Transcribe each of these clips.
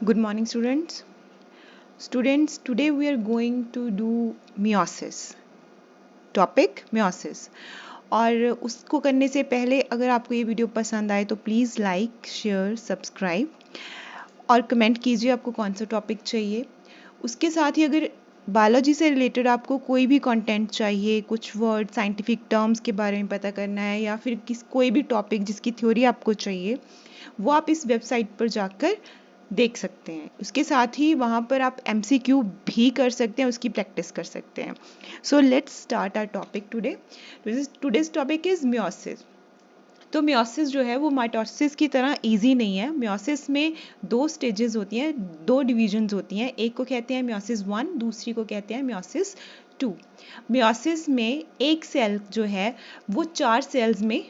Good morning, students. Today we are going to do meiosis. Topic meiosis. और उसको करने से पहले अगर आपको ये वीडियो पसंद आए तो प्लीज़ लाइक, शेयर, सब्सक्राइब और कमेंट कीजिए आपको कौन सा टॉपिक चाहिए। उसके साथ ही अगर बायोलॉजी से रिलेटेड आपको कोई भी कंटेंट चाहिए, कुछ वर्ड, साइंटिफिक टर्म्स के बारे में पता करना है या फिर कोई भी टॉपिक जिसकी थ्योरी आपको चाहिए, वो आप इस वेबसाइट पर जाकर देख सकते हैं। उसके साथ ही वहाँ पर आप MCQ भी कर सकते हैं, उसकी प्रैक्टिस कर सकते हैं। So let's start our topic today. Today's topic is meiosis. तो मियोसिस जो है वो माइटोसिस की तरह इजी नहीं है। मियोसिस में दो स्टेजेस होती हैं, दो डिविजन्स होती हैं। एक को कहते हैं मियोसिस 1, दूसरी को कहते हैं मियोसिस 2। मियोसिस में एक सेल जो है वो 4 सेल्स में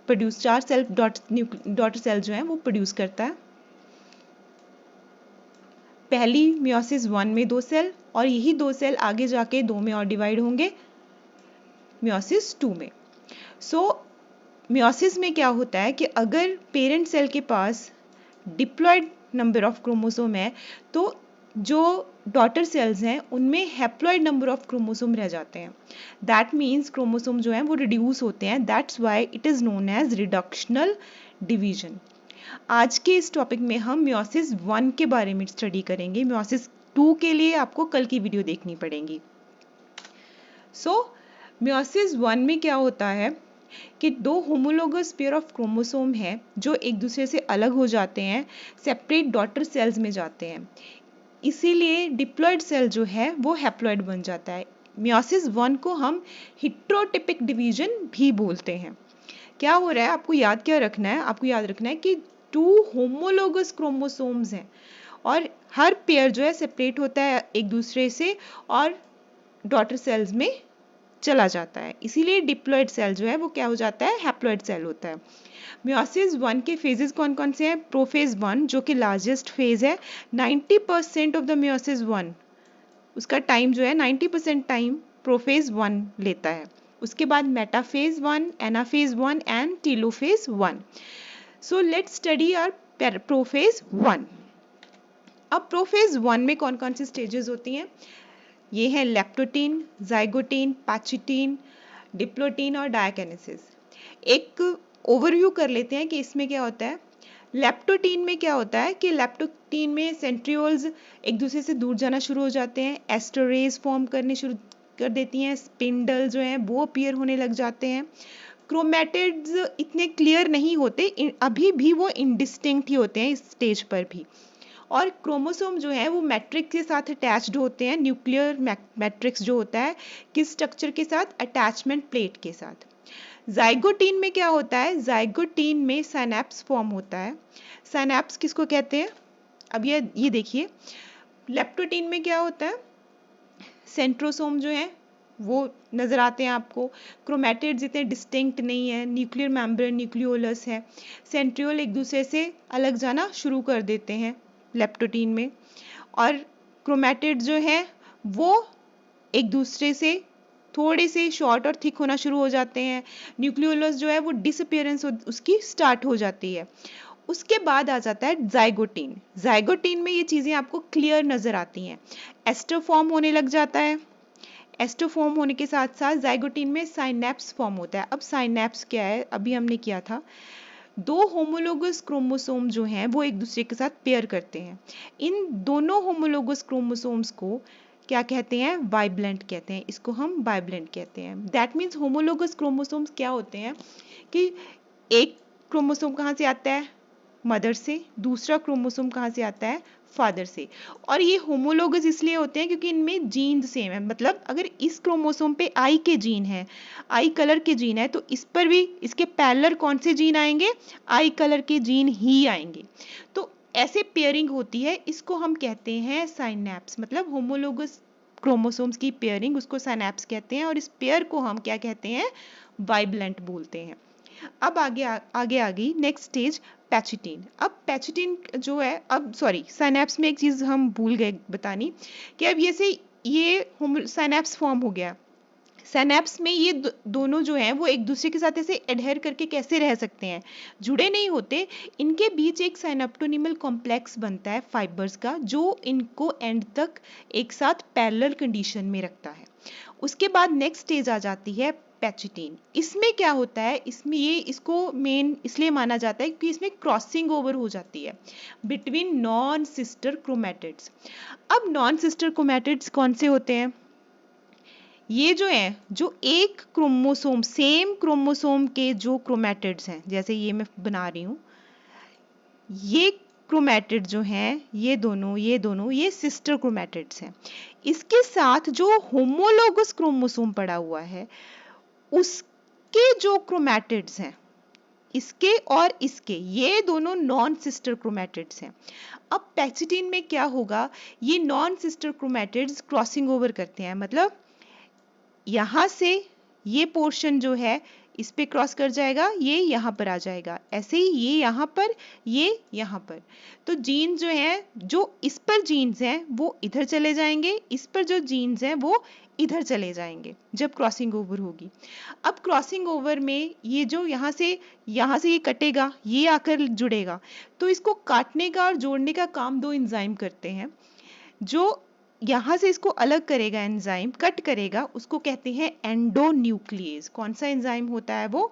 प्रोड्यूस 4 सेल डॉटर सेल जो है वो प्रोड्यूस करता है। पहली मियोसिस 1 में 2 सेल और यही 2 सेल आगे जाके 2 में और डिवाइड होंगे मियोसिस 2 में। मियोसिस में क्या होता है कि अगर पेरेंट सेल के पास डिप्लॉयड नंबर ऑफ क्रोमोसोम है तो जो डॉटर सेल्स हैं उनमें हैप्लॉयड नंबर ऑफ क्रोमोसोम रह जाते हैं। दैट मीन्स क्रोमोसोम जो हैं वो रिड्यूस होते हैं। That's why it is known as reductional division. आज के इस टॉपिक में हम मियोसिस 1 के बारे में स्टडी करेंगे। मियोसिस 2 के लिए आपको कल की वीडियो देखनी पड़ेगी। मियोसिस 1 में क्या होता है कि दो होमोलोगस पेयर ऑफ क्रोमोसोम हैं जो एक दूसरे से अलग हो जाते हैं, सेपरेट डॉटर सेल्स में जाते हैं। इसीलिए डिप्लॉयड सेल जो है वो हैप्लॉयड बन जाता है। मियोसिस 1 को हम हिट्रोटिपिक डिवीजन भी बोलते हैं। क्या हो रहा है, आपको याद क्या रखना है? आपको याद रखना है कि 2 होमोलोगस क्रोमोसोम्स हैं और हर पेयर जो है सेपरेट होता है एक दूसरे से और डॉटर सेल्स में चला जाता है। इसीलिए डिप्लॉयड सेल जो है वो क्या हो जाता है? हैप्लॉयड सेल होता है। मियोसिस 1 के फेजेस कौन कौन से हैं? प्रोफेज 1 जो कि लार्जेस्ट फेज है। 90% ऑफ द मियोसिस 1 उसका टाइम जो है 90% टाइम प्रोफेज 1 लेता है। उसके बाद metaphase 1, anaphase 1 and telophase 1। So let's study our prophase 1। अब प्रोफेज 1 में कौन कौन सी स्टेजेस होती हैं? ये है लेप्टोटीन, जाइगोटीन, पैचिटीन, डिप्लोटीन और डायकिनेसिस। एक ओवरव्यू कर लेते हैं कि इसमें क्या होता है। लेप्टोटीन में क्या होता है कि लेप्टोटीन में सेंट्रियोल्स एक दूसरे से दूर जाना शुरू हो जाते हैं, एस्टरेज फॉर्म करने शुरू कर देती हैं, स्पिंडल जो हैं वो अपीयर होने लग जाते हैं। क्रोमैटिड्स इतने क्लियर नहीं होते, अभी भी वो इनडिस्टिंक्ट ही होते हैं इस स्टेज पर भी। और क्रोमोसोम जो है वो मैट्रिक्स के साथ अटैच्ड होते हैं। न्यूक्लियर मैट्रिक्स जो होता है किस स्ट्रक्चर के साथ? अटैचमेंट प्लेट के साथ। जाइगोटीन में क्या होता है? जाइगोटीन में साइनेप्स फॉर्म होता है। साइनेप्स किसको कहते हैं? अब ये देखिए, लेप्टोटीन में क्या होता है? सेंट्रोसोम जो है वो नजर आते हैं आपको। क्रोमैटिड्स इतने डिस्टिंक्ट नहीं है, न्यूक्लियर मेम्ब्रेन न्यूक्लियोलस है। सेंट्रियोल एक दूसरे से अलग जाना शुरू कर देते हैं लेप्टोटीन में। और क्रोमैटिड जो है वो एक दूसरे से थोड़े से शॉर्ट और थिक होना शुरू हो जाते हैं। न्यूक्लियोलस जो है वो डिसअपीयरेंस उसकी स्टार्ट हो जाती है। उसके बाद आ जाता है जाइगोटीन। जाइगोटीन में ये चीज़ें आपको क्लियर नज़र आती हैं। एस्टर फॉर्म होने लग जाता है। एस्टर फॉर्म होने के साथ साथ जाइगोटीन में साइनेप्स फॉर्म होता है। अब साइनेप्स क्या है? अभी हमने किया था, दो होमोलोगस क्रोमोसोम जो हैं वो एक दूसरे के साथ पेयर करते हैं। इन दोनों होमोलोगस क्रोमोसोम्स को क्या कहते हैं? बाइब्लेंट कहते हैं। इसको हम बाइब्लेंट कहते हैं। दैट मीन्स होमोलोगस क्रोमोसोम्स क्या होते हैं कि एक क्रोमोसोम कहाँ से आता है? मदर से। दूसरा क्रोमोसोम कहाँ से आता है? फादर से। और ये होमोलोगस इसलिए होते हैं क्योंकि इनमें जीन सेम है। मतलब अगर इस क्रोमोसोम पे आई के जीन है, आई कलर के जीन है, तो इस पर भी इसके पैरेलल कौन से जीन आएंगे? आई कलर के जीन ही आएंगे। तो ऐसे पेयरिंग होती है, इसको हम कहते हैं साइनेप्स। मतलब होमोलोगस क्रोमोसोम्स की पेयरिंग, उसको साइनेप्स कहते हैं और इस पेयर को हम क्या कहते हैं? बाइब्लेंट बोलते हैं। अब आगे नेक्स्ट स्टेज पैचिटीन। अब पैचिटीन जो है, अब सॉरी, साइनेप्स में एक चीज़ हम भूल गए बतानी कि अब ये साइनेप्स फॉर्म हो गया। सिनेप्स में ये दोनों जो हैं वो एक दूसरे के साथ ऐसे एडहेर करके कैसे रह सकते हैं, जुड़े नहीं होते। इनके बीच एक साइनेप्टोनीमल कॉम्प्लेक्स बनता है फाइबर्स का, जो इनको एंड तक एक साथ पैरेलल कंडीशन में रखता है। उसके बाद नेक्स्ट स्टेज आ जाती है पैचिटीन। इसमें क्या होता है, इसमें ये इसको मेन इसलिए माना जाता है क्योंकि इसमें क्रॉसिंग ओवर हो जाती है बिटवीन नॉन सिस्टर क्रोमैटिड्स। अब नॉन सिस्टर क्रोमैटिड्स कौन से होते हैं, ये जो है जो एक क्रोमोसोम सेम क्रोमोसोम के जो क्रोमैटिड्स हैं, जैसे ये मैं बना रही हूँ, ये क्रोमैटिड जो हैं ये दोनों ये सिस्टर क्रोमैटिड्स हैं। इसके साथ जो होमोलोगस क्रोमोसोम पड़ा हुआ है उसके जो क्रोमैटिड्स हैं, इसके और इसके, ये दोनों नॉन सिस्टर क्रोमैटिड्स हैं। अब पैचिटीन में क्या होगा, ये non sister chromatids crossing over करते हैं, मतलब यहाँ से ये पोर्शन जो है इस पे क्रॉस कर जाएगा, ये यहाँ पर आ जाएगा, ऐसे ही ये यहाँ पर, ये यहाँ पर। तो जीन जो है, जो इस पर जीन्स हैं वो इधर चले जाएंगे, इस पर जो जीन्स हैं वो इधर चले जाएंगे जब क्रॉसिंग ओवर होगी। अब क्रॉसिंग ओवर में ये जो यहाँ से ये कटेगा, ये आकर जुड़ेगा, तो इसको काटने का और जोड़ने का काम दो एंजाइम करते हैं। जो यहाँ से इसको अलग करेगा, एंजाइम कट करेगा, उसको कहते हैं एंडोन्यूक्लिएज। कौन सा एंजाइम होता है वो,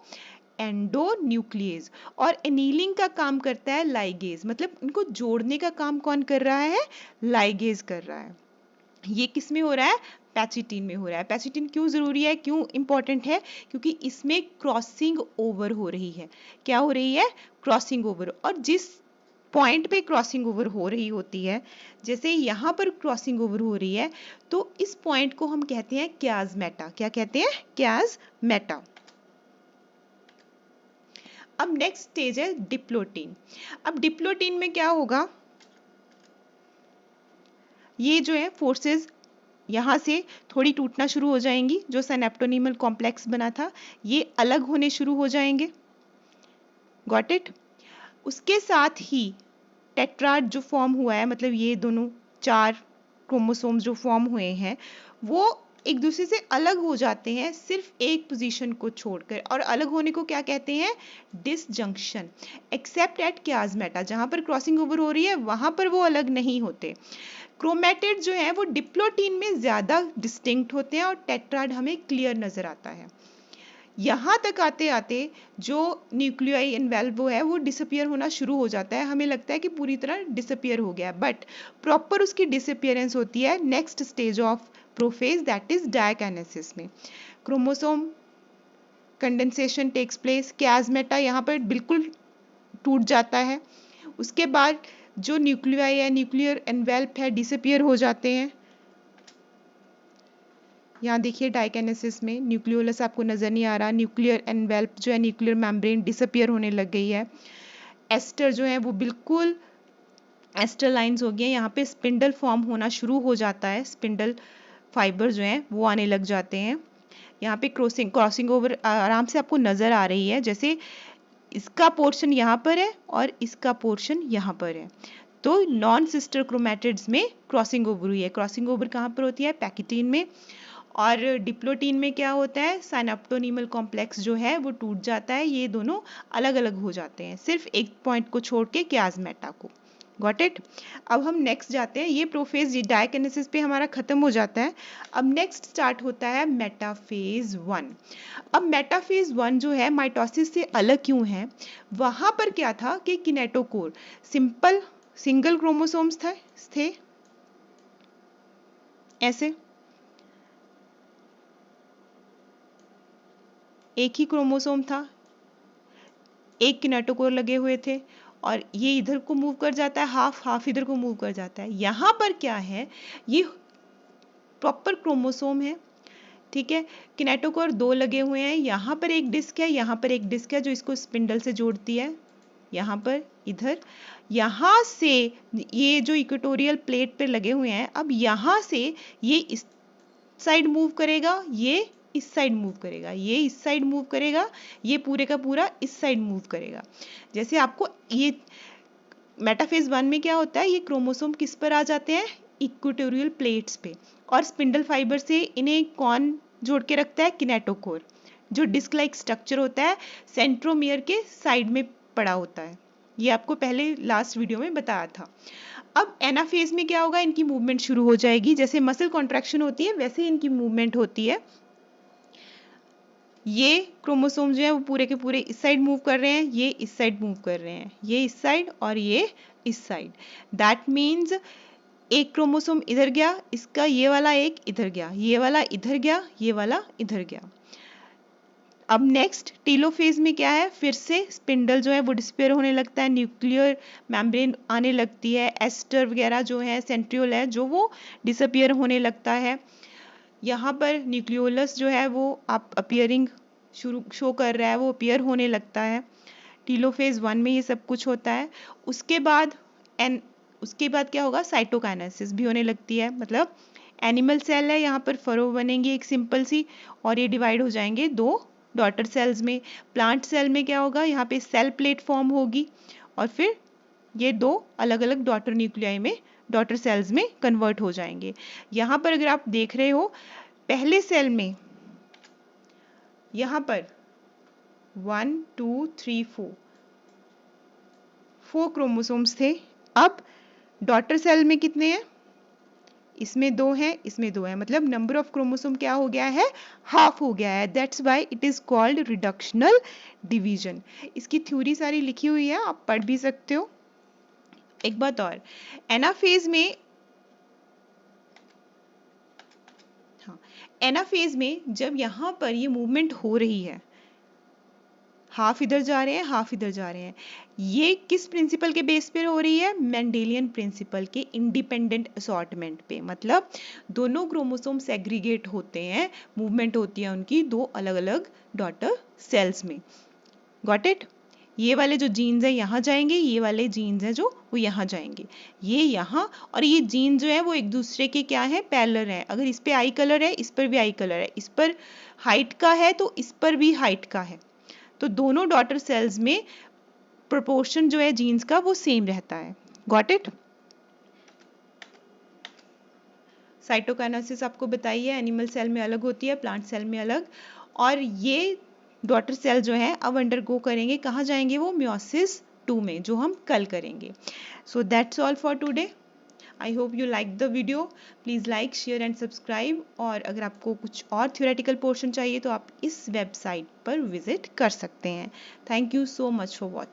एंडोन्यूक्लिएज। और एनीलिंग का काम करता है लाइगेज, मतलब इनको जोड़ने का काम कौन कर रहा है, लाइगेज कर रहा है। ये किस में हो रहा है, पैचिटीन में हो रहा है। पैचिटीन क्यों जरूरी है, क्यों इंपॉर्टेंट है, क्योंकि इसमें क्रॉसिंग ओवर हो रही है। क्या हो रही है, क्रॉसिंग ओवर। और जिस पॉइंट पे क्रॉसिंग ओवर हो रही होती है, जैसे यहाँ पर क्रॉसिंग ओवर हो रही है, तो इस पॉइंट को हम कहते हैं क्याज़मेटा। क्या कहते हैं, क्याज़मेटा। अब नेक्स्ट स्टेज है डिप्लोटीन। अब डिप्लोटीन में क्या होगा, ये जो है फोर्सेस यहाँ से थोड़ी टूटना शुरू हो जाएंगी, जो सिनेप्टोनीमल कॉम्प्लेक्स बना था ये अलग होने शुरू हो जाएंगे। Got it. उसके साथ ही टेट्राड जो फॉर्म हुआ है, मतलब ये दोनों 4 क्रोमोसोम्स जो फॉर्म हुए हैं वो एक दूसरे से अलग हो जाते हैं सिर्फ एक पोजीशन को छोड़कर, और अलग होने को क्या कहते हैं, डिसजंक्शन। एक्सेप्ट एट क्याज़मेटा, जहां पर क्रॉसिंग ओवर हो रही है वहां पर वो अलग नहीं होते। क्रोमैटिड जो है वो डिप्लोटीन में ज्यादा डिस्टिंक्ट होते हैं और टेट्राड हमें क्लियर नजर आता है। यहाँ तक आते आते जो न्यूक्लियाई इन्वेल्व है वो डिसअपियर होना शुरू हो जाता है। हमें लगता है कि पूरी तरह डिसअपियर हो गया, बट प्रॉपर उसकी डिसअपियरेंस होती है next stage of prophase, that is diakinesis में। क्रोमोसोम कंडेंसेशन टेक्स प्लेस, क्याज़मेटा यहाँ पर बिल्कुल टूट जाता है। उसके बाद जो न्यूक्लियाई है, न्यूक्लियर एनवेल्प है, डिसअपियर हो जाते हैं। यहाँ देखिए डाइकाइनेसिस में न्यूक्लियोलस आपको नजर नहीं आ रहा, न्यूक्लियर एनवेल्प जो है, न्यूक्लियर मेम्ब्रेन डिसअपियर होने लग गई है। एस्टर जो है वो बिल्कुल एस्टर लाइंस हो गई हैं, यहाँ पे स्पिंडल फॉर्म होना शुरू हो जाता है, स्पिंडल फाइबर जो हैं वो आने लग जाते हैं। यहाँ पे क्रॉसिंग ओवर आराम से आपको नजर आ रही है, जैसे इसका पोर्शन यहाँ पर है और इसका पोर्शन यहाँ पर है। तो नॉन सिस्टर क्रोमैटिड्स में क्रॉसिंग ओवर हुई है। क्रॉसिंग ओवर कहाँ पर होती है, पैकिटीन में। और डिप्लोटीन में क्या होता है, साइनेप्टोनीमल कॉम्प्लेक्स जो है वो टूट जाता है, ये दोनों अलग अलग हो जाते हैं सिर्फ एक पॉइंट को छोड़ के, क्याज़मेटा को। Got it. अब हम नेक्स्ट जाते हैं, ये प्रोफेज डायकाइनेसिस पे हमारा खत्म हो जाता है। अब नेक्स्ट स्टार्ट होता है मेटाफेज 1। अब मेटाफेज 1 जो है माइटोसिस से अलग क्यों है, वहां पर क्या था कि किनेटोकोर सिंपल सिंगल क्रोमोसोम्स थे ऐसे, एक ही क्रोमोसोम था, एक किनेटोकोर लगे हुए थे, और ये इधर को मूव कर जाता है, हाफ हाफ इधर को मूव कर जाता है। यहाँ पर क्या है, ये प्रॉपर क्रोमोसोम है, ठीक है। किनेटोकोर 2 लगे हुए हैं, यहाँ पर एक डिस्क है, यहाँ पर एक डिस्क है जो इसको स्पिंडल से जोड़ती है, यहाँ पर इधर। यहाँ से ये जो इक्वेटोरियल प्लेट पे लगे हुए हैं, अब यहाँ से ये इस साइड मूव करेगा, ये इस साइड मूव करेगा, ये इस साइड मूव करेगा, ये पूरे का पूरा इस साइड मूव करेगा। जैसे आपको ये मेटाफेज 1 में क्या होता है, ये क्रोमोसोम किस पर आ जाते हैं, इक्वेटोरियल प्लेट्स पे, और स्पिंडल फाइबर से इन्हें कौन जोड़ के रखता है? किनेटोकोर, जो डिस्क लाइक स्ट्रक्चर होता है, सेंट्रोमियर के साइड में पड़ा होता है। ये आपको पहले लास्ट वीडियो में बताया था। अब एनाफेज में क्या होगा? इनकी मूवमेंट शुरू हो जाएगी। जैसे मसल कॉन्ट्रैक्शन होती है वैसे इनकी मूवमेंट होती है। ये क्रोमोसोम जो है वो पूरे के पूरे इस साइड मूव कर रहे हैं, ये इस साइड मूव कर रहे हैं, ये इस साइड और ये इस साइड। दैट मीन्स एक क्रोमोसोम इधर गया, इसका ये वाला एक इधर गया, ये वाला इधर गया, ये वाला इधर गया। अब नेक्स्ट टीलोफेज में क्या है? फिर से स्पिंडल जो है वो डिस्पेयर होने लगता है, न्यूक्लियर मेम्ब्रेन आने लगती है, एस्टर वगैरह जो है, सेंट्रियोल है जो वो डिसअपियर होने लगता है। यहाँ पर न्यूक्लियोलस जो है वो आप अपीयरिंग शो कर रहा है, वो अपीयर होने लगता है। टीलोफेज 1 में ये सब कुछ होता है। उसके बाद क्या होगा? साइटोकाइनेसिस भी होने लगती है। मतलब एनिमल सेल है, यहाँ पर फरो बनेंगी एक सिंपल सी, और ये डिवाइड हो जाएंगे 2 डॉटर सेल्स में। प्लांट सेल में क्या होगा? यहाँ पे सेल प्लेट फॉर्म होगी और फिर ये 2 अलग अलग डॉटर न्यूक्लियाई में, डॉटर सेल्स में कन्वर्ट हो जाएंगे। यहाँ पर अगर आप देख रहे हो, पहले सेल में यहाँ पर 1 2 3 4 क्रोमोसोम्स थे। अब डॉटर सेल में कितने हैं? इसमें 2 हैं, इसमें 2 हैं, मतलब नंबर ऑफ क्रोमोसोम क्या हो गया है? हाफ हो गया है। That's why it is called reductional division. इसकी थ्योरी सारी लिखी हुई है, आप पढ़ भी सकते हो। एक बात और, एनाफेज में, हाँ, एनाफेज में जब यहाँ पर ये मूवमेंट हो रही है, हाफ इधर जा रहे हैं, हाफ इधर जा रहे हैं, ये किस प्रिंसिपल के बेस पे हो रही है? मेंडेलियन प्रिंसिपल के इंडिपेंडेंट असॉर्टमेंट पे। मतलब दोनों क्रोमोसोम सेग्रीगेट होते हैं, मूवमेंट होती है उनकी 2 अलग अलग डॉटर सेल्स में। Got it? ये वाले जो जीन्स हैं यहाँ जाएंगे, ये वाले जीन्स हैं जो वो यहाँ जाएंगे, ये यहाँ, और ये जीन जो है वो एक दूसरे के क्या है? पैरेलल है। अगर इस पे आई कलर है, इस पर भी आई कलर है, इस पर हाइट का है तो इस पर भी हाइट का है, तो दोनों डॉटर सेल्स में प्रोपोर्शन जो है जीन्स का वो सेम रहता है। Got it? साइटोकाइनेसिस आपको बताइए, एनिमल सेल में अलग होती है, प्लांट सेल में अलग। और ये डॉटर सेल जो है अब अंडरगो करेंगे, कहाँ जाएंगे वो? मियोसिस 2 में, जो हम कल करेंगे। So that's all for today. I hope you like the video. Please like, share and subscribe. और अगर आपको कुछ और थ्योरेटिकल पोर्शन चाहिए तो आप इस वेबसाइट पर विजिट कर सकते हैं। Thank you so much for watching.